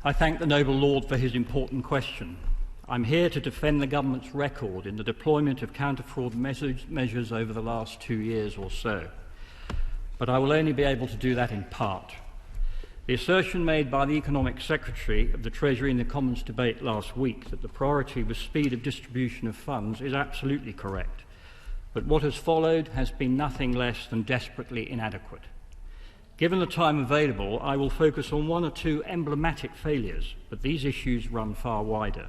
I thank the noble Lord for his important question. I'm here to defend the government's record in the deployment of counter-fraud measures over the last 2 years or so. But I will only be able to do that in part. The assertion made by the Economic Secretary of the Treasury in the Commons debate last week that the priority was speed of distribution of funds is absolutely correct. But what has followed has been nothing less than desperately inadequate. Given the time available, I will focus on one or two emblematic failures, but these issues run far wider.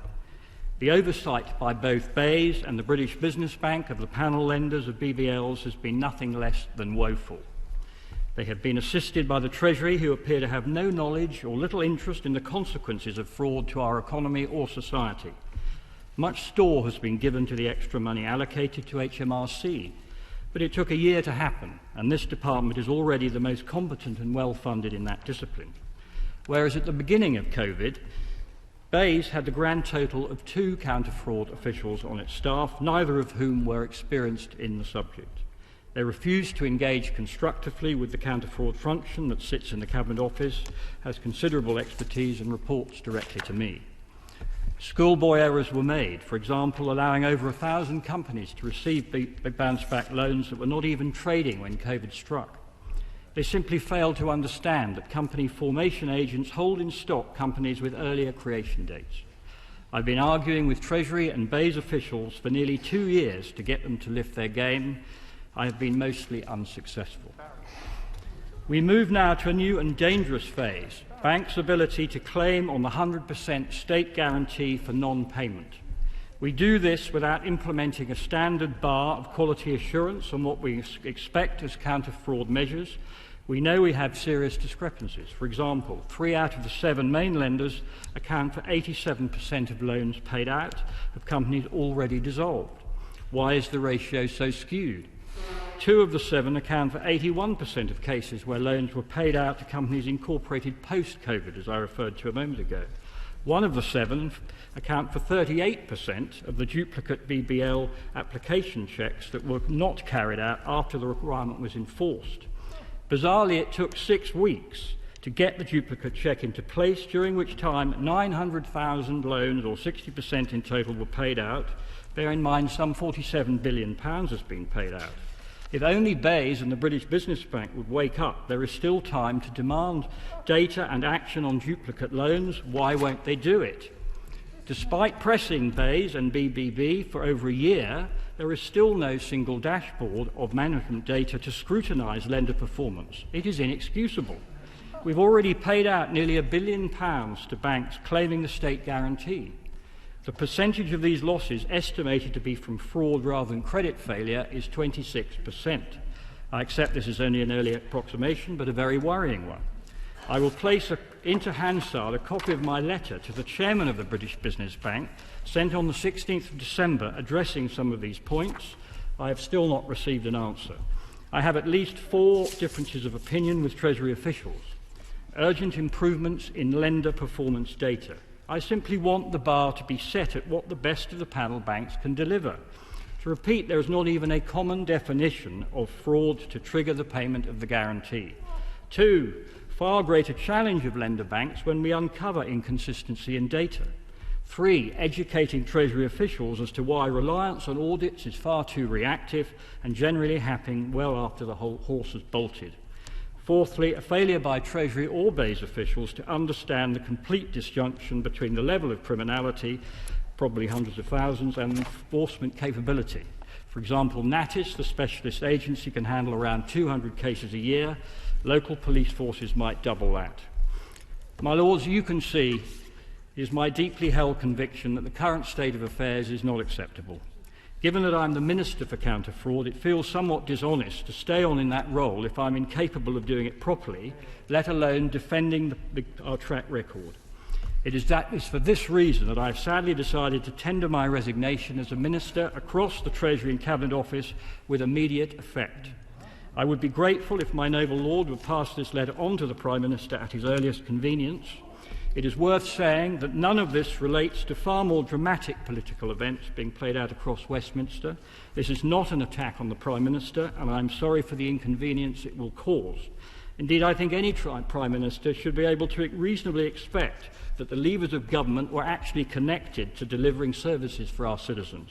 The oversight by both BEIS and the British Business Bank of the panel lenders of BBLs has been nothing less than woeful. They have been assisted by the Treasury, who appear to have no knowledge or little interest in the consequences of fraud to our economy or society. Much store has been given to the extra money allocated to HMRC, but it took a year to happen, and this department is already the most competent and well-funded in that discipline. Whereas at the beginning of COVID, BEIS had the grand total of 2 counter-fraud officials on its staff, neither of whom were experienced in the subject. They refused to engage constructively with the counter-fraud function that sits in the Cabinet Office, has considerable expertise and reports directly to me. Schoolboy errors were made, for example, allowing over 1,000 companies to receive bounce-back loans that were not even trading when COVID struck. They simply failed to understand that company formation agents hold in stock companies with earlier creation dates. I've been arguing with Treasury and BEIS officials for nearly 2 years to get them to lift their game. I have been mostly unsuccessful. We move now to a new and dangerous phase, banks' ability to claim on the 100% state guarantee for non-payment. We do this without implementing a standard bar of quality assurance on what we expect as counter-fraud measures. We know we have serious discrepancies. For example, 3 out of the 7 main lenders account for 87% of loans paid out of companies already dissolved. Why is the ratio so skewed? 2 of the 7 account for 81% of cases where loans were paid out to companies incorporated post-COVID, as I referred to a moment ago. 1 of the 7 account for 38% of the duplicate BBL application checks that were not carried out after the requirement was enforced. Bizarrely, it took 6 weeks to get the duplicate check into place, during which time 900,000 loans, or 60% in total, were paid out. Bear in mind some £47 billion has been paid out. If only BEIS and the British Business Bank would wake up, there is still time to demand data and action on duplicate loans. Why won't they do it? Despite pressing BEIS and BBB for over a year, there is still no single dashboard of management data to scrutinise lender performance. It is inexcusable. We've already paid out nearly £1 billion to banks claiming the state guarantee. The percentage of these losses estimated to be from fraud rather than credit failure is 26%. I accept this is only an early approximation, but a very worrying one. I will place into Hansard a copy of my letter to the chairman of the British Business Bank, sent on the 16th of December, addressing some of these points. I have still not received an answer. I have at least 4 differences of opinion with Treasury officials. Urgent improvements in lender performance data. I simply want the bar to be set at what the best of the panel banks can deliver. To repeat, there is not even a common definition of fraud to trigger the payment of the guarantee. 2, far greater challenge of lender banks when we uncover inconsistency in data. 3, educating Treasury officials as to why reliance on audits is far too reactive and generally happening well after the whole horse has bolted. 4thly, a failure by Treasury or BEIS officials to understand the complete disjunction between the level of criminality, probably hundreds of thousands, and enforcement capability. For example, NATIS, the specialist agency, can handle around 200 cases a year. Local police forces might double that. My Lords, you can see it is my deeply held conviction that the current state of affairs is not acceptable. Given that I'm the Minister for Counter-Fraud, it feels somewhat dishonest to stay on in that role if I'm incapable of doing it properly, let alone defending our track record. It is for this reason that I've sadly decided to tender my resignation as a Minister across the Treasury and Cabinet Office with immediate effect. I would be grateful if my noble Lord would pass this letter on to the Prime Minister at his earliest convenience. It is worth saying that none of this relates to far more dramatic political events being played out across Westminster. This is not an attack on the Prime Minister, and I'm sorry for the inconvenience it will cause. Indeed, I think any Prime Minister should be able to reasonably expect that the levers of government were actually connected to delivering services for our citizens.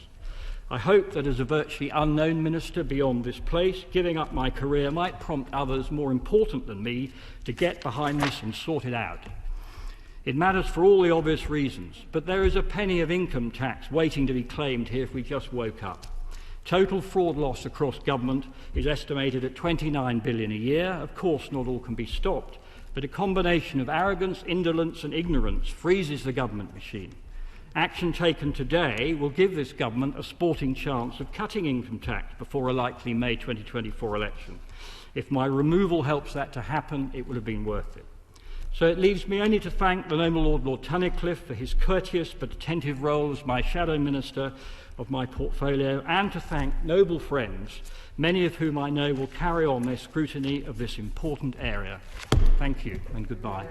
I hope that as a virtually unknown minister beyond this place, giving up my career might prompt others more important than me to get behind this and sort it out. It matters for all the obvious reasons, but there is a penny of income tax waiting to be claimed here if we just woke up. Total fraud loss across government is estimated at $29 billion a year. Of course, not all can be stopped, but a combination of arrogance, indolence and ignorance freezes the government machine. Action taken today will give this government a sporting chance of cutting income tax before a likely May 2024 election. If my removal helps that to happen, it will have been worth it. So it leaves me only to thank the noble Lord Tunnicliffe for his courteous but attentive role as my shadow minister of my portfolio, and to thank noble friends, many of whom I know will carry on their scrutiny of this important area. Thank you and goodbye.